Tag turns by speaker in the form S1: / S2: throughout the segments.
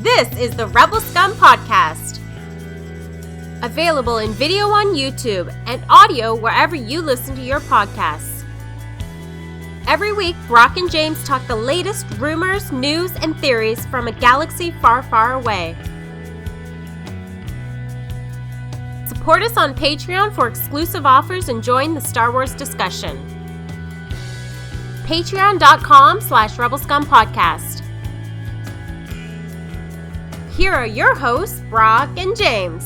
S1: This is the Rebel Scum Podcast. Available in video on YouTube and audio wherever you listen to your podcasts. Every week, Brock and James talk the latest rumors, news, and theories from a galaxy far, far away. Support us on Patreon for exclusive offers and join the Star Wars discussion. Patreon.com/RebelScumPodcast. Here are your hosts, Brock and James.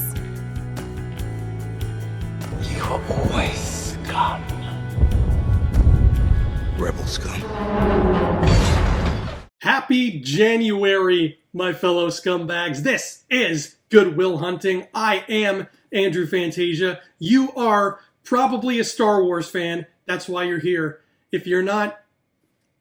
S2: You are always scum. Rebel scum.
S3: Happy January, my fellow scumbags. This is Good Will Hunting. I am Andrew Fantasia. You are probably a Star Wars fan. That's why you're here. If you're not,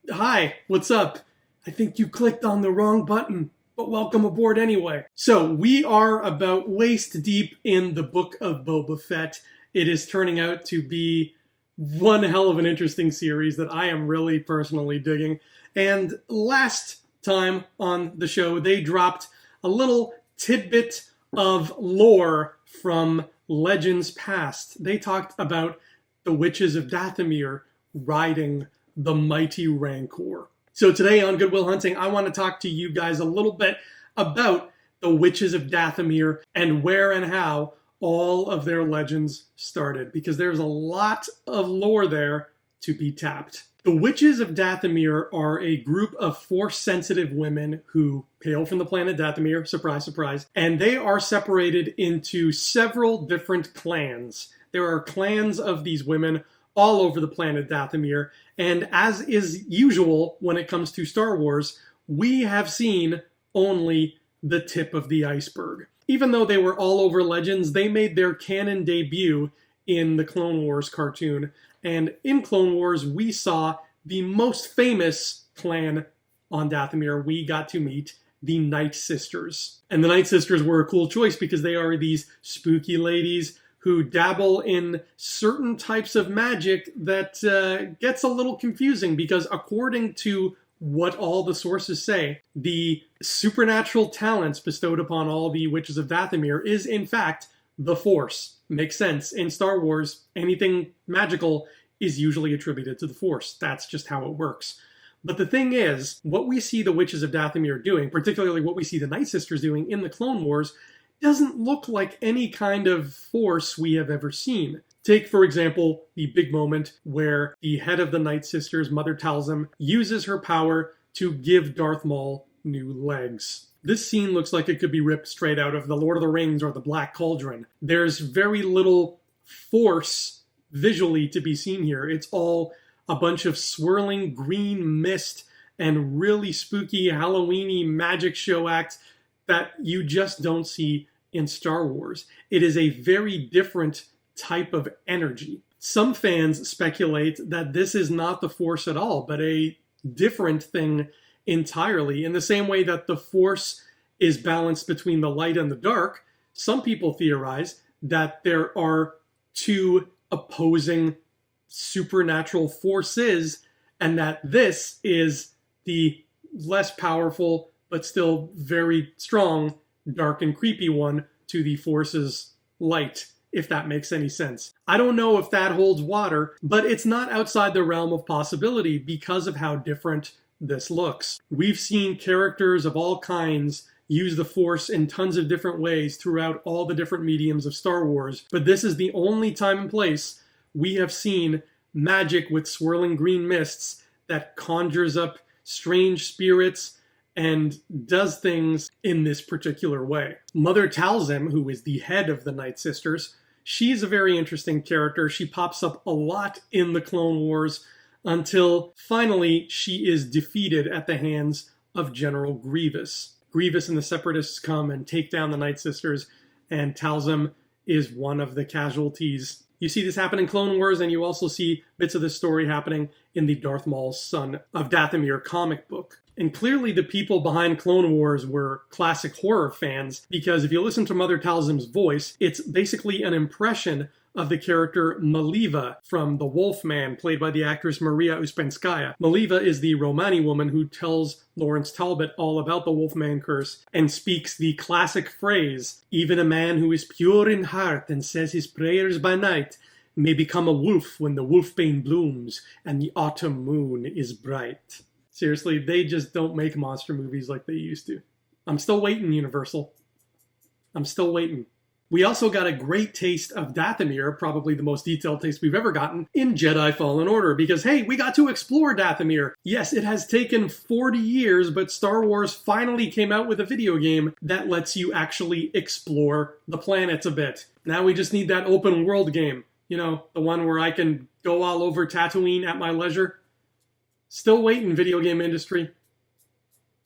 S3: hi, what's up? I think you clicked on the wrong button, but welcome aboard anyway. So we are about waist deep in the book of Boba Fett. It is turning out to be one hell of an interesting series that I am really personally digging. And last time on the show, they dropped a little tidbit of lore from Legends Past. They talked about the Witches of Dathomir riding the mighty Rancor. So today on Good Will Hunting, I want to talk to you guys a little bit about the Witches of Dathomir and where and how all of their legends started, because there's a lot of lore there to be tapped. The Witches of Dathomir are a group of Force-sensitive women who hail from the planet Dathomir, surprise, surprise, and they are separated into several different clans. There are clans of these women all over the planet Dathomir, and as is usual when it comes to Star Wars, we have seen only the tip of the iceberg. Even though they were all over Legends, they made their canon debut in the Clone Wars cartoon. And in Clone Wars, we saw the most famous clan on Dathomir. We got to meet the Night Sisters. And the Night Sisters were a cool choice because they are these spooky ladies who dabble in certain types of magic that gets a little confusing because according to what all the sources say, the supernatural talents bestowed upon all the Witches of Dathomir is, in fact, the Force. Makes sense. In Star Wars, anything magical is usually attributed to the Force. That's just how it works. But the thing is, what we see the Witches of Dathomir doing, particularly what we see the Night Sisters doing in the Clone Wars, doesn't look like any kind of Force we have ever seen. Take, for example, the big moment where the head of the Night Sisters, Mother Talzin, uses her power to give Darth Maul new legs. This scene looks like it could be ripped straight out of The Lord of the Rings or The Black Cauldron. There's very little Force visually to be seen here. It's all a bunch of swirling green mist and really spooky Halloween-y magic show acts that you just don't see in Star Wars. It is a very different type of energy. Some fans speculate that this is not the Force at all, but a different thing entirely. In the same way that the Force is balanced between the light and the dark, some people theorize that there are two opposing supernatural forces and that this is the less powerful but still very strong, dark and creepy one to the Force's light, if that makes any sense. I don't know if that holds water, but it's not outside the realm of possibility because of how different this looks. We've seen characters of all kinds use the Force in tons of different ways throughout all the different mediums of Star Wars, but this is the only time and place we have seen magic with swirling green mists that conjures up strange spirits and does things in this particular way. Mother Talzin, who is the head of the Night Sisters, she's a very interesting character. She pops up a lot in the Clone Wars until finally she is defeated at the hands of General Grievous. Grievous and the Separatists come and take down the Night Sisters, and Talzin is one of the casualties. You see this happen in Clone Wars, and you also see bits of this story happening in the Darth Maul Son of Dathomir comic book. And clearly the people behind Clone Wars were classic horror fans, because if you listen to Mother Talzin's voice, it's basically an impression of the character Maliva from The Wolfman, played by the actress Maria Uspenskaya. Maliva is the Romani woman who tells Lawrence Talbot all about the Wolfman curse and speaks the classic phrase, "Even a man who is pure in heart and says his prayers by night may become a wolf when the wolfbane blooms and the autumn moon is bright." Seriously, they just don't make monster movies like they used to. I'm still waiting, Universal. I'm still waiting. We also got a great taste of Dathomir, probably the most detailed taste we've ever gotten, in Jedi Fallen Order, because hey, we got to explore Dathomir. Yes, it has taken 40 years, but Star Wars finally came out with a video game that lets you actually explore the planets a bit. Now we just need that open world game. You know, the one where I can go all over Tatooine at my leisure. Still waiting, video game industry.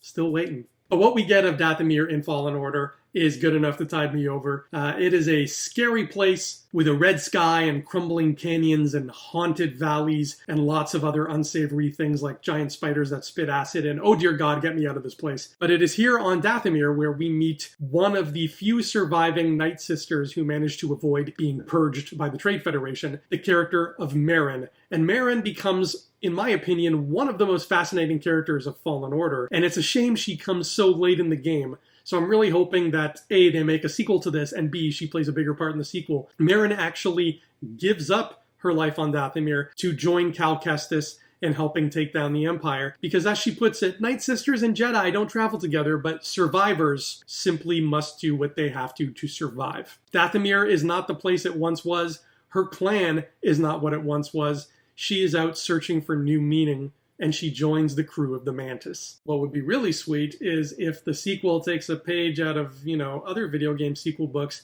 S3: Still waiting. But what we get of Dathomir in Fallen Order is good enough to tide me over. It is a scary place with a red sky and crumbling canyons and haunted valleys and lots of other unsavory things like giant spiders that spit acid and, oh dear God, get me out of this place. But it is here on Dathomir where we meet one of the few surviving Night Sisters who managed to avoid being purged by the Trade Federation, the character of Merrin. And Merrin becomes, in my opinion, one of the most fascinating characters of Fallen Order, and it's a shame she comes so late in the game. So I'm really hoping that A, they make a sequel to this, and B, she plays a bigger part in the sequel. Merrin actually gives up her life on Dathomir to join Cal Kestis in helping take down the Empire, because as she puts it, Night Sisters and Jedi don't travel together, but survivors simply must do what they have to survive. Dathomir is not the place it once was. Her clan is not what it once was. She is out searching for new meaning, and she joins the crew of the Mantis. What would be really sweet is if the sequel takes a page out of, other video game sequel books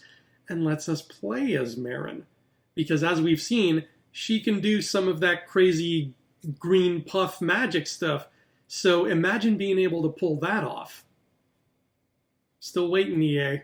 S3: and lets us play as Merrin. Because as we've seen, she can do some of that crazy green puff magic stuff. So imagine being able to pull that off. Still waiting, EA.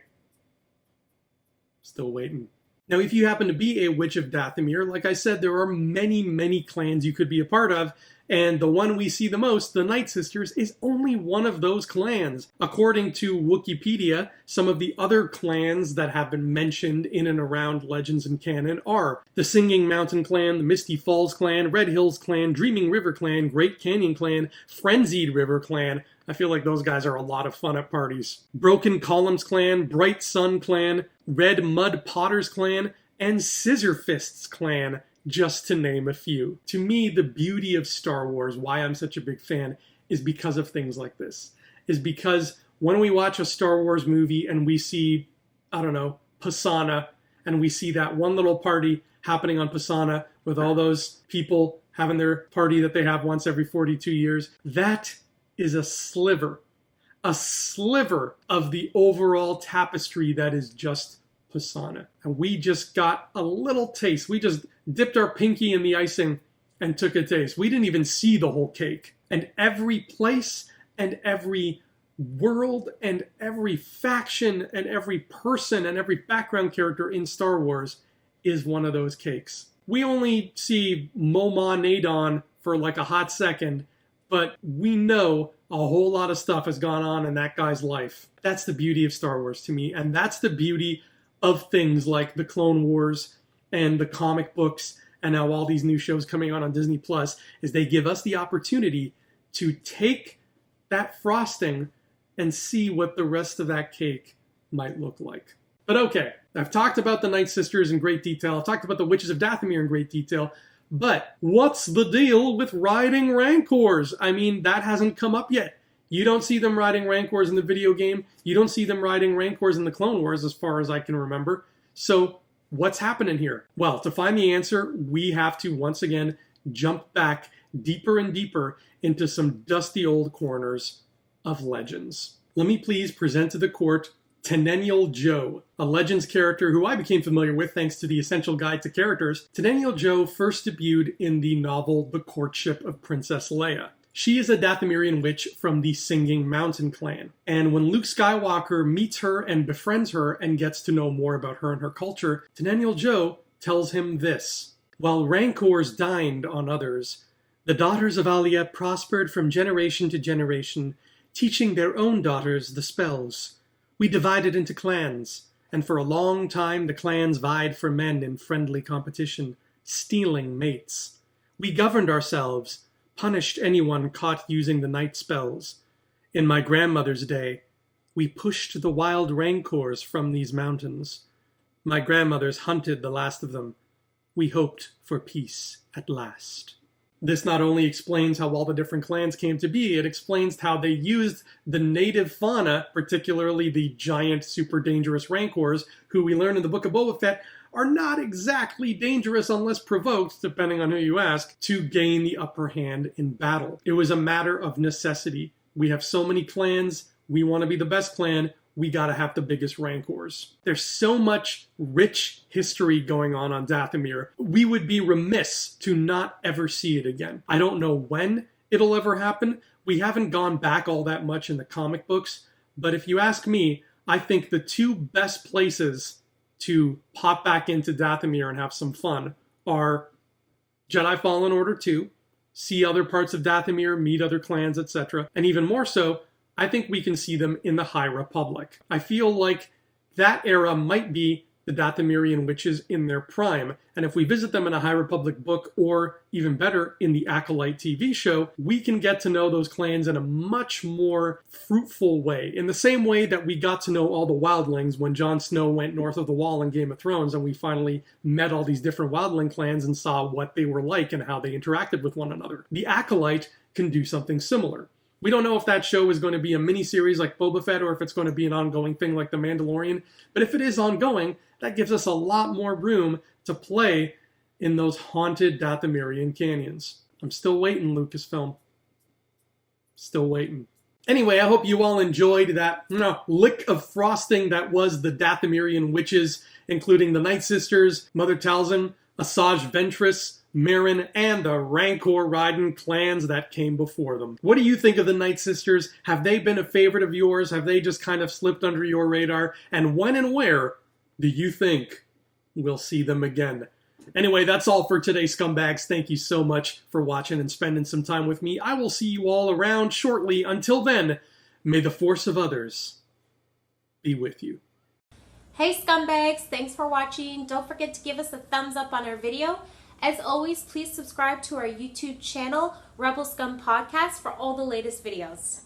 S3: Still waiting. Now, if you happen to be a Witch of Dathomir, like I said, there are many, many clans you could be a part of, and the one we see the most, the Night Sisters, is only one of those clans. According to Wikipedia, some of the other clans that have been mentioned in and around Legends and canon are the Singing Mountain Clan, the Misty Falls Clan, Red Hills Clan, Dreaming River Clan, Great Canyon Clan, Frenzied River Clan. I feel like those guys are a lot of fun at parties. Broken Columns Clan, Bright Sun Clan, Red Mud Potters Clan, and Scissor Fists Clan, just to name a few. To me, the beauty of Star Wars, why I'm such a big fan, is because of things like this. Is because when we watch a Star Wars movie and we see, Pisana, and we see that one little party happening on Pisana with all those people having their party that they have once every 42 years, that is a sliver of the overall tapestry that is just Pisana. And we just got a little taste. We just dipped our pinky in the icing and took a taste. We didn't even see the whole cake. And every place and every world and every faction and every person and every background character in Star Wars is one of those cakes. We only see Moma Nadon for like a hot second, but we know a whole lot of stuff has gone on in that guy's life. That's the beauty of Star Wars to me, and that's the beauty of things like the Clone Wars and the comic books and now all these new shows coming on Disney Plus, is they give us the opportunity to take that frosting and see what the rest of that cake might look like. But okay, I've talked about the Night Sisters in great detail. I've talked about the Witches of Dathomir in great detail. But what's the deal with riding Rancors? I mean, that hasn't come up yet. You don't see them riding Rancors in the video game. You don't see them riding Rancors in the Clone Wars as far as I can remember. So what's happening here? Well, to find the answer, we have to once again jump back deeper and deeper into some dusty old corners of Legends. Let me please present to the court Tenennial Joe, a Legends character who I became familiar with thanks to the Essential Guide to Characters. Tenennial Joe first debuted in the novel The Courtship of Princess Leia. She is a Dathomirian witch from the Singing Mountain clan, and when Luke Skywalker meets her and befriends her and gets to know more about her and her culture, Tenennial Joe tells him this: "While Rancors dined on others, the daughters of Alia prospered from generation to generation, teaching their own daughters the spells. We divided into clans, and for a long time the clans vied for men in friendly competition, stealing mates. We governed ourselves, punished anyone caught using the night spells. In my grandmother's day, we pushed the wild rancors from these mountains. My grandmothers hunted the last of them. We hoped for peace at last. This not only explains how all the different clans came to be, it explains how they used the native fauna, particularly the giant, super dangerous Rancors, who we learn in the Book of Boba Fett are not exactly dangerous unless provoked, depending on who you ask, to gain the upper hand in battle. It was a matter of necessity. We have so many clans, we want to be the best clan, we gotta have the biggest Rancors. There's so much rich history going on Dathomir. We would be remiss to not ever see it again. I don't know when it'll ever happen. We haven't gone back all that much in the comic books, but if you ask me, I think the two best places to pop back into Dathomir and have some fun are Jedi Fallen Order 2, see other parts of Dathomir, meet other clans, etc., and even more so, I think we can see them in the High Republic. I feel like that era might be the Dathomirian witches in their prime, and if we visit them in a High Republic book, or even better, in the Acolyte TV show, we can get to know those clans in a much more fruitful way, in the same way that we got to know all the wildlings when Jon Snow went north of the Wall in Game of Thrones, and we finally met all these different wildling clans and saw what they were like and how they interacted with one another. The Acolyte can do something similar. We don't know if that show is going to be a miniseries like Boba Fett or if it's going to be an ongoing thing like The Mandalorian. But if it is ongoing, that gives us a lot more room to play in those haunted Dathomirian canyons. I'm still waiting, Lucasfilm. Still waiting. Anyway, I hope you all enjoyed that lick of frosting that was the Dathomirian witches, including the Night Sisters, Mother Talzin, Asajj Ventress, Merrin, and the Rancor-riding clans that came before them. What do you think of the Night Sisters? Have they been a favorite of yours? Have they just kind of slipped under your radar? And when and where do you think we'll see them again? Anyway, that's all for today, scumbags. Thank you so much for watching and spending some time with me. I will see you all around shortly. Until then, may the force of others be with you.
S1: Hey scumbags, thanks for watching. Don't forget to give us a thumbs up on our video. As always, please subscribe to our YouTube channel, Rebel Scum Podcast, for all the latest videos.